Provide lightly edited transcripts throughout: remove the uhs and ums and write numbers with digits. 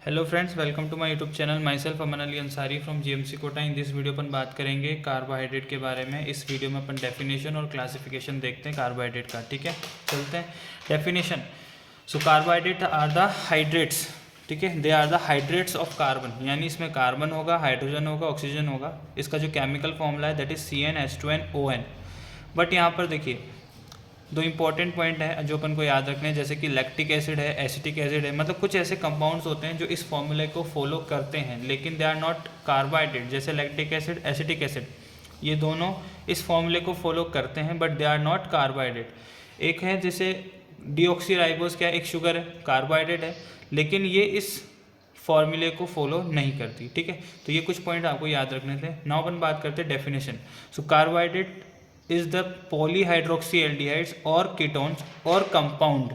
Hello friends, welcome to my YouTube channel. My self Aman Ali Ansari from GMC Kota. In this video अपन बात करेंगे carbohydrate के बारे में। इस वीडियो में अपन डेफिनेशन और क्लासिफिकेशन देखते हैं कार्बोहाइड्रेट का। ठीक है, चलते हैं definition. So carbohydrate are the hydrates, ठीक है, they are the hydrates of carbon, यानी इसमें कार्बन होगा, हाइड्रोजन होगा, ऑक्सीजन होगा। इसका जो केमिकल फॉर्मूला है दैट इज CnH2nOn। बट यहाँ पर देखिए दो इंपॉर्टेंट पॉइंट है जो अपन को याद रखने हैं, जैसे कि लैक्टिक एसिड है, एसिटिक एसिड है, मतलब कुछ ऐसे कंपाउंड्स होते हैं जो इस फॉर्मूले को फॉलो करते हैं लेकिन दे आर नॉट कार्बोहाइड्रेट। जैसे लैक्टिक एसिड, एसिटिक एसिड, ये दोनों इस फॉर्मूले को फॉलो करते हैं but they are not carbohydrate. एक है जैसे डीऑक्सीराइबोस, क्या एक शुगर है, कार्बोहाइड्रेट है, लेकिन ये इस फॉर्मूले को फॉलो नहीं करती। ठीक है, तो ये कुछ पॉइंट आपको याद रखने थे। नाउ अपन बात करते हैं definition. So carbohydrate is the polyhydroxyaldehydes or ketones or compound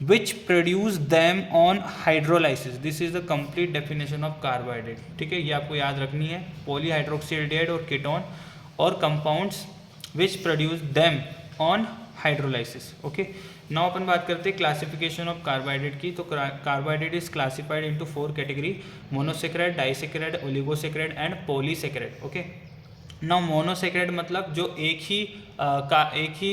which produce them on hydrolysis. This is the complete definition of carbohydrate. ठीक है, ये आपको याद रखनी है। polyhydroxyaldehyde और कीटोन और compounds which produce them on hydrolysis. Okay, now अपन बात करते हैं क्लासिफिकेशन ऑफ कार्बोहाइड्रेट की। तो carbohydrate is classified into 4 category: monosaccharide, disaccharide, oligosaccharide and polysaccharide. Okay, now monosaccharide मतलब जो एक ही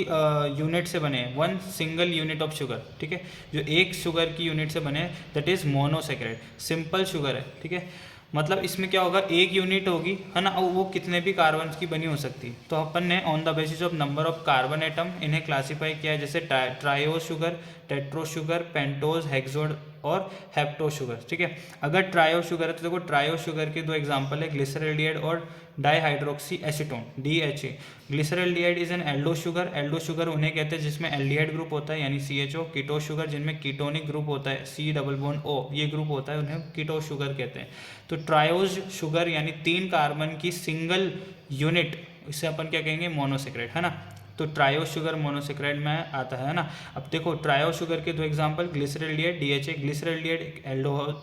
यूनिट से बने, one single unit of sugar. ठीक है, जो एक शुगर की यूनिट से बने that is monosaccharide. Simple sugar है, ठीक है, मतलब इसमें क्या होगा, एक यूनिट होगी, है ना, और वो कितने भी कार्बन की बनी हो सकती है। तो अपन ने on the basis of number of carbon atom इन्हें क्लासीफाई किया है, जैसे ट्रायो शुगर, टेट्रो शुगर, पेंटोज, हेक्सोड और हेप्टो शुगर। ठीक है, अगर ट्रायो शुगर है तो देखो ट्रायो शुगर के दो एग्जांपल है, ग्लिसरॉल्डिहाइड और dihydroxy acetone, DHA। Glyceraldehyde is an Aldo sugar. Aldo sugar उन्हें कहते हैं जिसमें एल्डिहाइड ग्रुप होता है यानी CHO। कीटो शुगर जिनमें कीटोनिक ग्रुप होता है, C डबल बॉन्ड O, ये ग्रुप होता है, उन्हें कीटो शुगर कहते हैं। तो ट्रायोज शुगर यानी 3 कार्बन की सिंगल यूनिट, इसे अपन क्या कहेंगे, मोनोसेक्राइड, है ना। तो ट्रायो शुगर मोनोसेक्राइड में आता है ना। अब देखो ट्रायो शुगर के दो एग्जांपल, ग्लिसरॉल्डिहाइड, DHA। ग्लिसरॉल्डिहाइड एक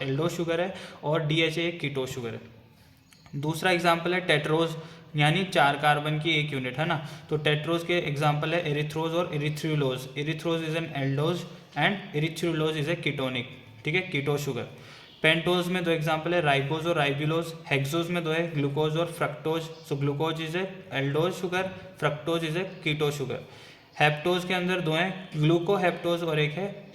एल्डो शुगर है और DHA एक कीटो शुगर है। दूसरा एग्जांपल है टेट्रोज, यानी 4 कार्बन की एक यूनिट, है ना। तो टेट्रोज के एग्जांपल है एरिथ्रोज और erythrulose. Erythrose is an aldose and erythrulose is a ketonic, ठीक है, कीटो शुगर। पेंटोज में दो एग्जांपल है, राइबोज और राइबुलोज। हेक्सोज में दो है, ग्लूकोज और fructose. So glucose is a aldose sugar, fructose is a keto sugar. Heptose के अंदर दो हैं, ग्लूकोहेप्टोज और एक है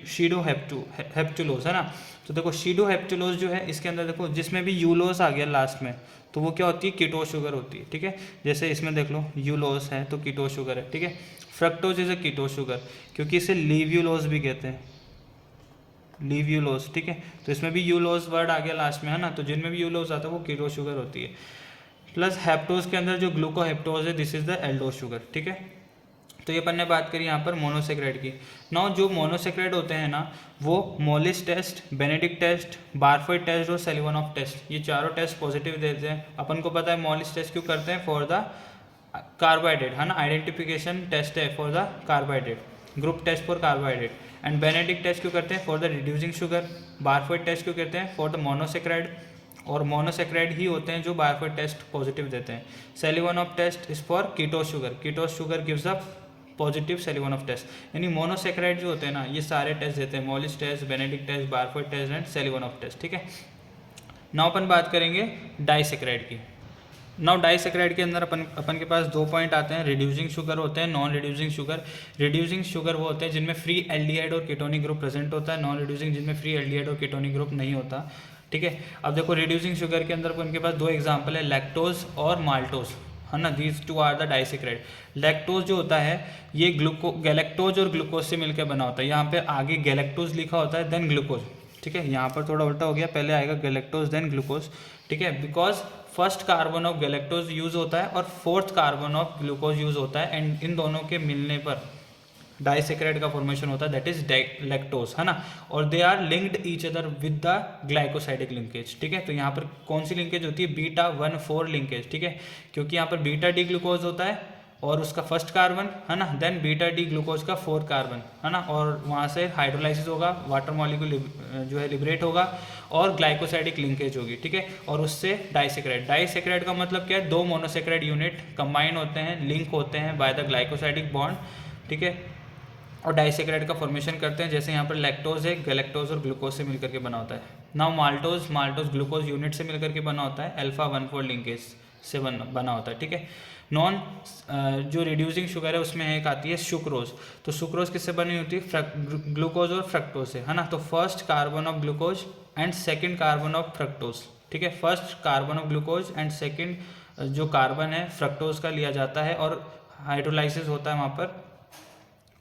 शीडोहेप्टुलोज, है ना। तो देखो शीडोहेप्टुलोज जो है इसके अंदर देखो जिसमें भी यूलोस आ गया लास्ट में तो वो क्या होती है, कीटो शुगर होती है। ठीक है, जैसे इसमें देख लो यूलोस है तो कीटो शुगर है। ठीक है, fructose is a keto sugar क्योंकि इसे लीव्यूलोस भी कहते हैं, लीव्यूलोस। ठीक है, तो इसमें भी यूलोस वर्ड आ गया लास्ट में, है ना, तो जिनमें भी यूलोस आता है वो कीटो शुगर होती है। प्लस हेप्टोज के अंदर जो ग्लूकोहेप्टोज है this is the aldose sugar. ठीक है, तो ये अपन ने बात करी यहाँ पर मोनोसेक्राइड की। नाउ जो मोनोसेक्राइड होते हैं ना वो Molisch test, Benedict test, Barfoed test और सेलिवनॉफ टेस्ट, ये चारों टेस्ट पॉजिटिव देते हैं। अपन को पता है मोलिस टेस्ट क्यों करते हैं, फॉर द कार्बोहाइड्रेट, है ना, आइडेंटिफिकेशन टेस्ट है for the carbohydrate, group test for carbohydrate. And Benedict test क्यों करते हैं, for the reducing sugar. Barfoed test क्यों करते हैं, फॉर द मोनोसेक्राइड, और मोनोसेक्राइड ही होते हैं जो बारफोइड टेस्ट पॉजिटिव देते हैं। Seliwanoff test is for keto sugar, keto sugar gives a positive Seliwanoff test. यानी मोनोसेक्राइड जो होते हैं ना ये सारे टेस्ट देते हैं, Molisch test, Benedict test, Barfoed test and Seliwanoff test. ठीक है, नाउ अपन बात करेंगे डाइसेक्राइड की। नाउ डाइसेक्राइड के अंदर अपन के पास 2 पॉइंट आते हैं, रिड्यूसिंग शुगर होते हैं, non reducing sugar. Reducing sugar वो होते हैं जिनमें फ्री एल्डिहाइड और कीटोनिक ग्रुप प्रेजेंट होता है, नॉन रिड्यूसिंग जिनमें फ्री एल्डिहाइड और कीटोनिक ग्रुप नहीं होता। ठीक है, अब देखो रिड्यूसिंग शुगर के अंदर उनके पास 2 एग्जाम्पल है, लैक्टोज और माल्टोज, है ना, these 2 are the disaccharide. Lactose जो होता है ये गैलेक्टोज और ग्लूकोज से मिलकर बना होता है। यहाँ पे आगे गैलेक्टोज लिखा होता है देन ग्लूकोज। ठीक है, यहाँ पर थोड़ा उल्टा हो गया, पहले आएगा गैलेक्टोज देन ग्लूकोज। ठीक है, because first carbon of galactose use होता है और 4th carbon of glucose use होता है, एंड इन दोनों के मिलने पर डाइसेक्राइड का फॉर्मेशन होता है दैट इज लैक्टोज, है ना। और they are linked each other with the glycosidic linkage. ठीक है, तो यहाँ पर कौन सी लिंकेज होती है, β1,4 लिंकेज। ठीक है, क्योंकि यहाँ पर बीटा डी ग्लूकोज होता है और उसका फर्स्ट कार्बन, है ना, देन बीटा डी ग्लूकोज का 4th कार्बन, है ना, और वहाँ से हाइड्रोलाइसिस होगा, वाटर मॉलिक्यूल जो है लिबरेट होगा और ग्लाइकोसाइडिक लिंकेज होगी। ठीक है, और उससे डाइसेक्राइड। डाइसेक्राइड का मतलब क्या है, 2 मोनोसेक्राइड यूनिट कंबाइन होते हैं, लिंक होते हैं बाय द ग्लाइकोसाइडिक बॉन्ड। ठीक है, और डाइसेक्राइड का फॉर्मेशन करते हैं। जैसे यहाँ पर लैक्टोज है, गैलेक्टोज और ग्लूकोज से मिलकर के बना होता है। नाउ माल्टोज ग्लूकोज यूनिट से मिलकर के बना होता है, अल्फा 1,4 लिंकेज से बना होता है, ठीक है। नॉन जो रिड्यूसिंग शुगर है उसमें एक आती है सुक्रोज। तो सुक्रोज किससे बनी होती है? ग्लूकोज और फ्रक्टोज से, है ना। तो first carbon of glucose and second carbon of fructose, ठीक है। First carbon of glucose and second जो कार्बन है फ्रक्टोज का लिया जाता है और हाइड्रोलाइसिस होता है वहाँ पर,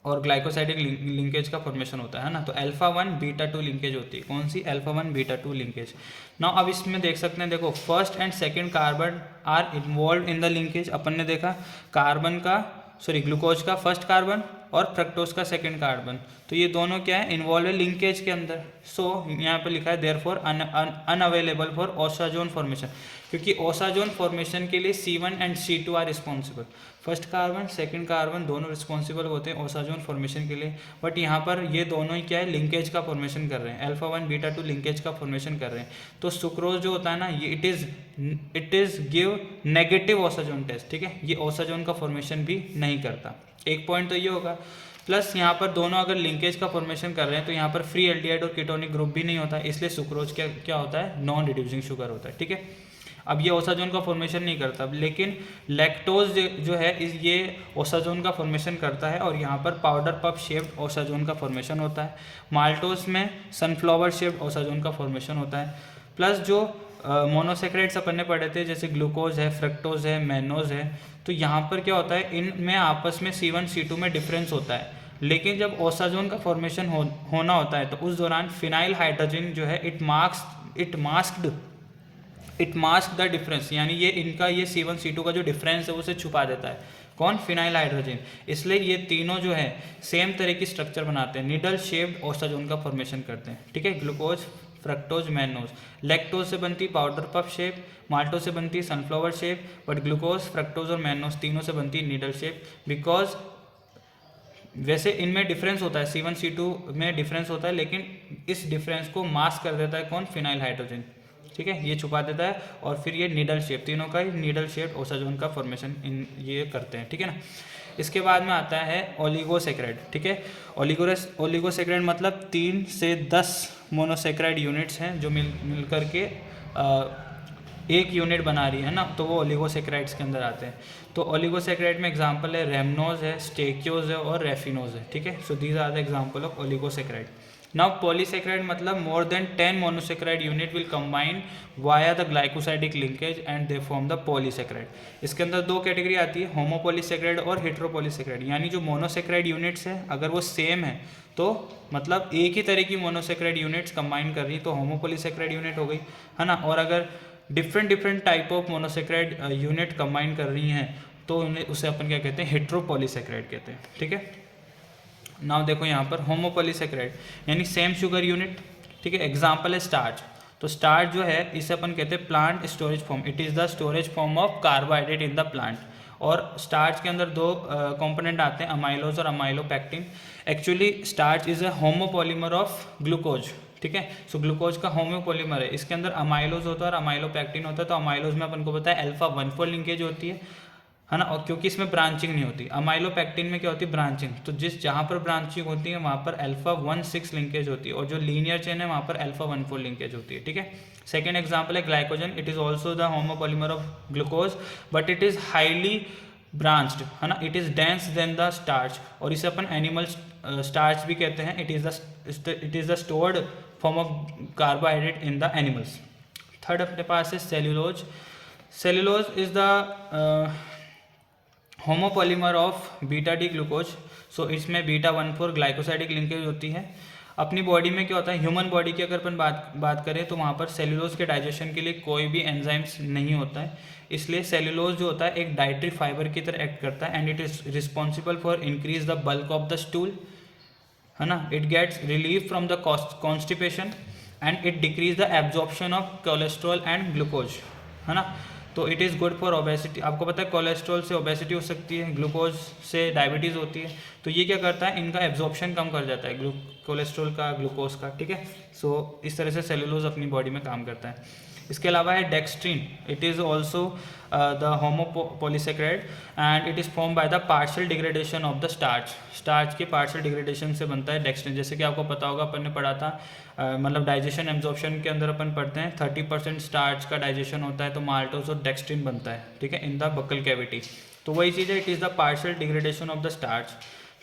और ग्लाइकोसाइडिक लिंकेज का फॉर्मेशन होता है ना। तो अल्फा 1 बीटा 2 लिंकेज होती है। कौन सी? Alpha 1 beta 2 linkage. नाउ अब इसमें देख सकते हैं, देखो first and second carbon are involve in the linkage. अपन ने देखा ग्लूकोज का फर्स्ट कार्बन और फ्रक्टोज का सेकंड कार्बन, तो ये दोनों क्या है? इन्वॉल्व है लिंकेज के अंदर। सो यहाँ पे लिखा है therefore unavailable for osazone formation, क्योंकि ओसाजोन फॉर्मेशन के लिए C1 and C2 are responsible. First carbon second carbon दोनों रिस्पॉन्सिबल होते हैं ओसाजोन फॉर्मेशन के लिए, बट यहाँ पर ये दोनों ही क्या है? लिंकेज का फॉर्मेशन कर रहे हैं, अल्फा 1 बीटा 2 लिंकेज का फॉर्मेशन कर रहे हैं। तो सुक्रोज जो होता है ना, ये it is give negative osazone test, ठीक है। ये ओसाजोन का फॉर्मेशन भी नहीं करता। एक पॉइंट तो ये होगा। प्लस यहाँ पर दोनों अगर लिंकेज का फॉर्मेशन कर रहे हैं तो यहाँ पर फ्री एल्डिहाइड और कीटोनिक ग्रुप भी नहीं होता है, इसलिए सुक्रोज क्या होता है? नॉन रिड्यूसिंग शुगर होता है, ठीक है। अब ये ओसाजोन का फॉर्मेशन नहीं करता, लेकिन लैक्टोज जो है ये ओसाजोन का फॉर्मेशन करता है, और यहाँ पर पाउडर पफ शेप्ड ओसाजोन का फॉर्मेशन होता है। माल्टोज में सनफ्लावर शेप्ड ओसाजोन का फॉर्मेशन होता है। प्लस जो मोनोसेक्राइड्स अपन ने पढ़े थे, जैसे ग्लूकोज है, फ्रक्टोज है, मैनोज है, तो यहाँ पर क्या होता है? इनमें आपस में C1 C2 में डिफरेंस होता है, लेकिन जब ओसाजोन का फॉर्मेशन होना होता है तो उस दौरान फिनाइल हाइड्रोजन जो है इट मास्क द डिफरेंस, यानी ये इनका ये C1 C2 का जो डिफरेंस है उसे छुपा देता है। कौन? Phenyl hydrogen. इसलिए ये तीनों जो है सेम तरह की स्ट्रक्चर बनाते हैं, निडल शेप्ड ओसाजोन का फॉर्मेशन करते हैं, ठीक है। Glucose, fructose, mannose. लैक्टोज से बनती पाउडर पफ शेप, माल्टोज से बनती sunflower shape, but glucose, fructose और मैनोज तीनों से बनती नीडल शेप। बिकॉज वैसे इनमें डिफरेंस होता है, C1 C2 में डिफरेंस होता है, लेकिन इस डिफरेंस को मास्क कर देता है कौन? फिनाइल हाइड्रोजन, ठीक है। ये छुपा देता है, और फिर ये नीडल शेप, तीनों का ही नीडल शेप ओसाजोन का फॉर्मेशन ये करते हैं, ठीक है ना। इसके बाद में आता है ओलिगोसेक्राइड, ठीक है। ओलिगोसेक्राइड मतलब 3 से 10 मोनोसेक्राइड यूनिट्स हैं जो मिल करके एक यूनिट बना रही है ना, तो वो ओलिगोसेक्राइड्स के अंदर आते हैं। तो ओलिगोसेक्राइड में एग्जांपल है रेमनोज है, स्टेक्योज है और रेफिनोज है, ठीक है। So these are the example of oligosaccharide. Now polysaccharide मतलब more than 10 monosaccharide unit will combine via the glycosidic linkage and they form the polysaccharide. इसके अंदर दो कैटेगरी आती है, होमोपॉलीसेक्राइड और हेट्रोपॉलीसेक्राइड। यानी जो मोनोसेक्राइड यूनिट्स है अगर वो सेम है तो मतलब एक ही तरह की मोनोसेक्राइड यूनिट्स कंबाइन कर रही तो होमोपॉलीसेक्राइड यूनिट हो गई, है ना। और अगर different type of monosaccharide unit combine कर रही हैं तो उसे अपन क्या कहते हैं? हेट्रोपॉलीसेक्राइड कहते हैं, ठीक है। नाउ देखो यहाँ पर होमोपॉलीसेक्राइड यानी सेम शुगर यूनिट, ठीक है। एग्जाम्पल है स्टार्च। तो स्टार्च जो है इसे अपन कहते हैं plant storage form, it is the storage form of carbohydrate in the plant. और स्टार्च के अंदर दो कंपोनेंट आते हैं, अमाइलोज और amylopectin. Actually starch is a homopolymer of glucose, ठीक है। सो ग्लूकोज का होमोपॉलीमर है, इसके अंदर अमाइलोज होता है और अमाइलोपेक्टिन होता है। तो अमाइलोज में अपन को पता है अल्फा 1,4 लिंकेज होती है ना, और क्योंकि इसमें ब्रांचिंग नहीं होती। अमाइलोपेक्टिन में क्या होती है? ब्रांचिंग। तो जहाँ पर ब्रांचिंग होती है वहाँ पर अल्फा 1,6 लिंकेज होती है, और जो लीनियर चेन है वहाँ पर अल्फा 1,4 लिंकेज होती है, ठीक है। सेकेंड एग्जाम्पल है glycogen. It is also the homopolymer of glucose but it is highly branched, है ना। It is dense than the starch, और इसे अपन एनिमल स्टार्च भी कहते हैं। It is the stored form of carbohydrate in the animals. Third अपने पास है cellulose. Cellulose is the homopolymer of beta D glucose. So इसमें बीटा 1,4 ग्लाइकोसाइडिक लिंकेज होती है। अपनी बॉडी में क्या होता है? ह्यूमन बॉडी की अगर अपन बात करें तो वहाँ पर सेल्यूलोज के डाइजेशन के लिए कोई भी एंजाइम्स नहीं होता है, इसलिए सेल्यूलोज जो होता है एक डाइटरी फाइबर की तरह एक्ट करता है, and it is responsible for increase the bulk of the stool, है ना। It gets relief from the constipation and it decrease the absorption of cholesterol and glucose, है ना। तो it is good for obesity. आपको पता है cholesterol से obesity हो सकती है, ग्लूकोज से डायबिटीज़ होती है। तो ये क्या करता है? इनका एब्जॉर्प्शन कम कर जाता है कोलेस्ट्रॉल का, ग्लूकोज का, ठीक है। सो इस तरह से सेलुलोज अपनी बॉडी में काम करता है। इसके अलावा है dextrin, it is also the homopolysaccharide and it is form by the partial degradation of the starch के पार्शियल डिग्रेडेशन से बनता है डेक्स्ट्रीन। जैसे कि आपको पता होगा, अपन ने पढ़ा था मतलब डाइजेशन एब्जॉर्प्शन के अंदर अपन पढ़ते हैं 30% स्टार्च का डाइजेशन होता है, तो माल्टोज और डेक्स्ट्रीन बनता है, ठीक है, इन द बकल कैविटी। तो वही चीज़ है, it is the partial degradation of the starch,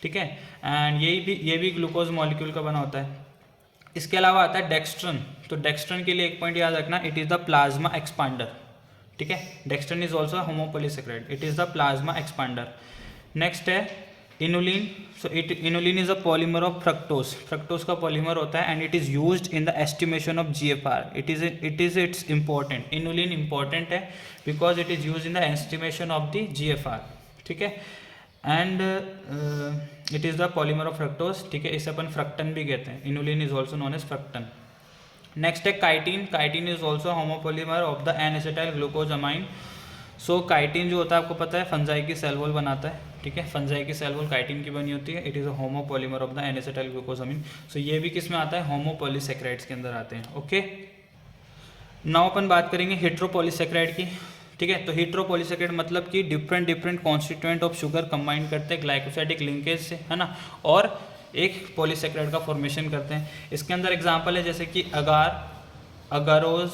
ठीक है। एंड ये भी ग्लूकोज मॉलिक्यूल का बना होता है। इसके अलावा आता है डेक्स्ट्रन। तो डेक्स्ट्रन के लिए एक पॉइंट याद रखना, it is the plasma expander, ठीक है। Dextran is also homopolysaccharide, it is the plasma expander. Next है inulin. So inulin is a polymer of fructose का पॉलीमर होता है and it is used in the estimation of GFR। It is it's important, inulin important है because it is use in the estimation of the GFR, ठीक है। And it is the polymer of fructose, ठीक है। इसे अपन fructan भी कहते हैं, inulin is also known as fructan. Next है chitin. Chitin is also homopolymer of the N acetyl glucosamine. So chitin जो होता है आपको पता है फंजाई की सेल वॉल बनाता है, ठीक है। फंजाई की सेल वॉल काइटिन की बनी होती है, it is a homopolymer of the N acetyl glucosamine. So ये भी किस में आता है, होमोपॉलीसेकेराइड्स के अंदर आते हैं, ओके। नाउ अपन बात करेंगे हेट्रोपॉलीसेकेराइड की, ठीक है। तो हेट्रोपॉलीसेकेराइड मतलब कि different constituent of sugar combine करते हैं ग्लाइकोसाइडिक लिंकेज से, है ना, और एक पॉलीसेकेराइड का फॉर्मेशन करते हैं। इसके अंदर एग्जांपल है जैसे कि agarose,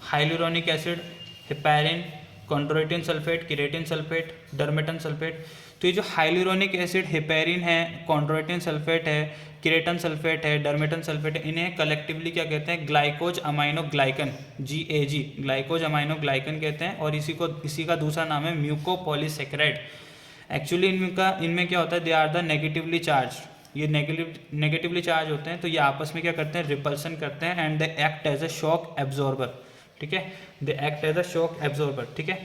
hyaluronic acid, heparin, chondroitin sulphate, keratan sulphate, dermatan sulphate. तो ये जो हाइलुरोनिक एसिड, हेपेरिन है, कॉन्ड्रोइटिन सल्फेट है, किरेटन सल्फेट है, डर्मेटन सल्फेट है, इन्हें कलेक्टिवली क्या कहते हैं, ग्लाइकोज अमाइनोग्लाइकन, GAG, ग्लाइकोज अमाइनोग्लाइकन कहते हैं। और इसी का दूसरा नाम है म्यूकोपॉलीसेकेराइड। एक्चुअली इनमें क्या होता है, they are the negatively charge, ये नेगेटिवली चार्ज होते हैं, तो ये आपस में क्या करते हैं, रिपल्सन करते हैं and they act as a shock absorber, ठीक है। They act as a shock absorber, ठीक है।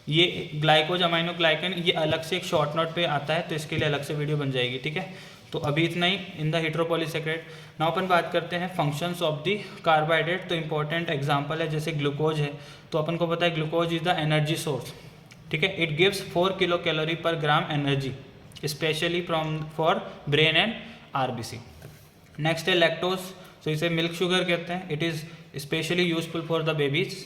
ये ग्लाइकोज अमाइनोग्लाइकन ये अलग से एक शॉर्ट नोट पे आता है, तो इसके लिए अलग से वीडियो बन जाएगी, ठीक है। तो अभी इतना ही इन द हेट्रोपॉलीसेकेराइड। नाउ अपन बात करते हैं फंक्शंस ऑफ द कार्बोहाइड्रेट। तो इंपॉर्टेंट एग्जांपल है जैसे ग्लूकोज है, तो अपन को पता है glucose is the energy source, ठीक है। It gives 4 kilo calorie per gram energy, specially for brain and RBC। Next है लैक्टोज। सो इसे मिल्क शुगर कहते हैं, it is specially useful for the babies.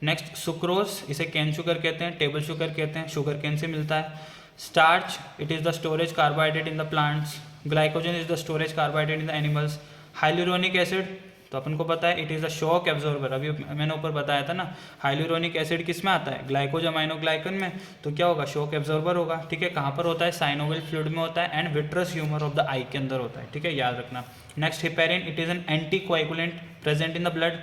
Next sucrose, इसे cane sugar कहते हैं, table sugar कहते हैं, शुगर कैन से मिलता है। Starch, it is the storage carbohydrate in the plants. Glycogen is the storage carbohydrate in the animals. Hyaluronic acid, तो अपन को पता है it is the shock absorber, अभी मैंने ऊपर बताया था ना। हाइलुरोनिक एसिड किस में आता है, ग्लाइकोज अमाइनोग्लाइकन में, तो क्या होगा, शॉक एब्जॉर्बर होगा, ठीक है। कहाँ पर होता है, साइनोवियल फ्लूइड में होता है and vitreous humour of the eye के अंदर होता है, ठीक है, याद रखना। Next heparin, it is an anticoagulant present in the blood.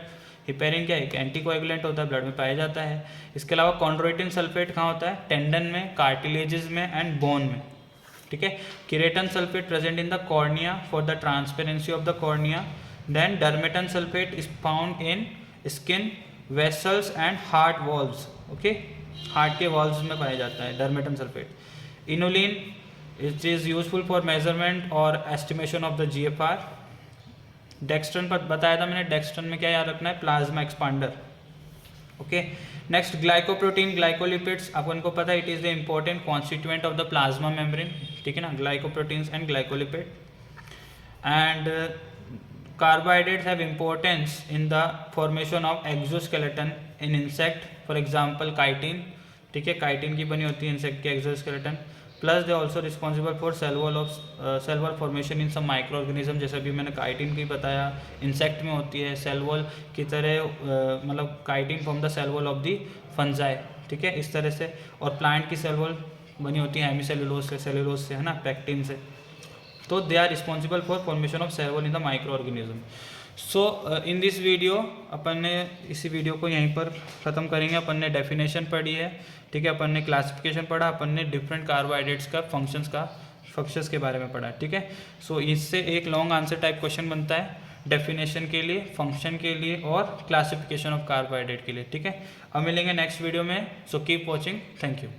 Heparin क्या है, एक एंटीकोएगुलेंट होता है, ब्लड में पाया जाता है। इसके अलावा कॉन्ड्रोइटिन सल्फेट कहाँ होता है, टेंडन में, कार्टिलेजेस में एंड बोन में, ठीक है। Keratan sulphate present in the cornea for the transparency of the cornea. Then dermatan sulphate is found in skin, vessels and heart valves, okay, heart के valves में पाया जाता है dermatan sulphate. Inulin, it is useful for measurement और estimation of the GFR। डेक्स्ट्रन पर बताया था मैंने, डेक्स्ट्रन में क्या याद रखना है, plasma expander, okay. Next glycoprotein, glycolipids, अपन को पता है it is the important constituent of the plasma membrane, ठीक है ना, glycoproteins and glycolipid. And carbohydrates have importance in the formation of exoskeleton in insect, for example chitin, ठीक है, chitin की बनी होती है इंसेक्ट के exoskeleton। Plus they also responsible for cell wall formation in some micro organism, जैसे अभी मैंने काइटिन की बताया, इंसेक्ट में होती है, सेल वॉल की तरह, मतलब chitin from the cell wall of the fungi, ठीक है, इस तरह से। और प्लांट की सेल वॉल बनी होती है हेमीसेलुलोज से, सेलुलोज से, है ना, पैक्टिन से। तो they are responsible for formation of cell wall in the microorganism. So in this video अपन ने इसी वीडियो को यहीं पर ख़त्म करेंगे। अपन ने डेफिनेशन पढ़ी है, ठीक है, अपन ने क्लासिफिकेशन पढ़ा, अपन ने डिफरेंट कार्बोहाइड्रेट्स का फंक्शंस के बारे में पढ़ा, ठीक है। सो इससे एक लॉन्ग आंसर टाइप क्वेश्चन बनता है डेफिनेशन के लिए, फंक्शन के लिए और क्लासिफिकेशन ऑफ कार्बोहाइड्रेट के लिए, ठीक है। अब मिलेंगे नेक्स्ट वीडियो में। So keep watching, thank you.